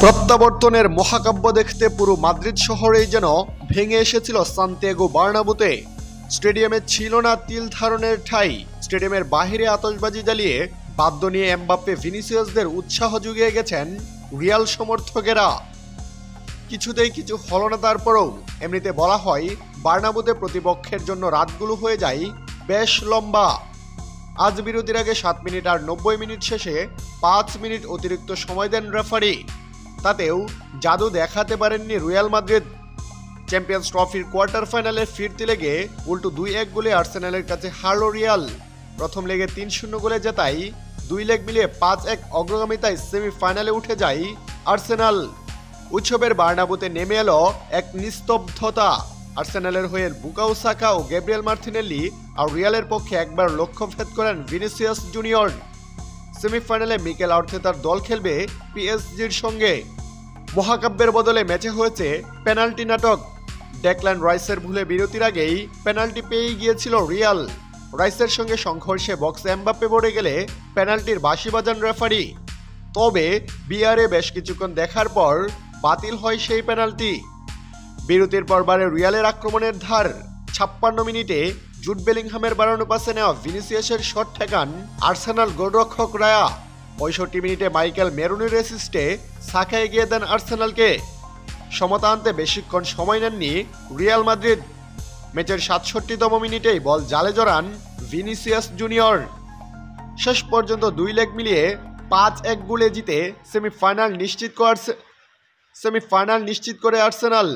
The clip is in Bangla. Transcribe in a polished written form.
প্রত্যাবর্তনের মহাকাব্য দেখতে পুরো মাদ্রিদ শহরেই যেন ভেঙে এসেছিল সান্তিয়াগো বার্নাব্যুতে। স্টেডিয়ামে ছিল না তিল ধারণের ঠাঁই। স্টেডিয়ামের বাহিরে আতশবাজি জ্বালিয়ে বাদ্য নিয়ে এমবাপ্পে ভিনিসিয়াসদের উৎসাহ জুগিয়ে গেছেন রিয়াল সমর্থকেরা। কিছুতেই কিছু হলো না। তারপরেও এমনিতে বলা হয় বার্নাব্যুতে প্রতিপক্ষের জন্য রাতগুলো হয়ে যায় বেশ লম্বা। আজ বিরতির আগে 7 মিনিট আর 90 মিনিট শেষে 5 মিনিট অতিরিক্ত সময় দেন রেফারি। তাতেও জাদু দেখাতে পারেননি রিয়াল মাদ্রিদ। চ্যাম্পিয়ন্স ট্রফির কোয়ার্টার ফাইনালে ফিরতি লেগে উল্টো 2-1 গোলে আর্সেনালের কাছে হারল রিয়াল। প্রথম লেগে 3-0 গোলে জেতায় 2 লেগ মিলিয়ে 5-1 অগ্রগামিতায় সেমিফাইনালে উঠে যায় আর্সেনাল। উৎসবের বার্নাব্যুতে নেমে এলো এক নিস্তব্ধতা। আর্সেনালের হয়ে বুকাও সাকা ও গ্যাব্রিয়েল মার্টিনেল্লি আর রিয়ালের পক্ষে একবার লক্ষ্যভেদ করেন ভিনিসিয়াস জুনিয়র। সেমিফাইনালে মিকেল আর্তেতার দল খেলবে পিএসজির সঙ্গে। মহাকাব্যের বদলে ম্যাচে হয়েছে পেনাল্টি নাটক। ডেকল্যান রাইসের ভুলে বিরতির আগেই পেনাল্টি পেয়ে গিয়েছিল রিয়াল। রাইসের সঙ্গে সংঘর্ষে বক্সে এমবাপ্পে পড়ে গেলে পেনাল্টির বাঁশি বাজান রেফারি। তবে বিআরে বেশ কিছুক্ষণ দেখার পর বাতিল হয় সেই পেনাল্টি। বিরতির পর বারে রিয়ালের আক্রমণের ধার। 56 মিনিটে জুড বেলিংহামের বাড়ানো পাসে নেওয়া ভিনিসিয়াসের শট ঠেকান আর্সেনাল গোলরক্ষক রায়া। 65 মিনিটে মাইকেল মেরুনির অ্যাসিস্টে সাকা এগিয়ে দেন আর্সেনালকে। সমতা আনতে বেশিক্ষণ সময় নেননি রিয়াল মাদ্রিদ। ম্যাচের 67তম মিনিটেই বল জালে জড়ান ভিনিসিয়াস জুনিয়র। শেষ পর্যন্ত 2 লেগ মিলিয়ে 5-1 গোলে জিতে সেমিফাইনাল নিশ্চিত করে আর্সেনাল।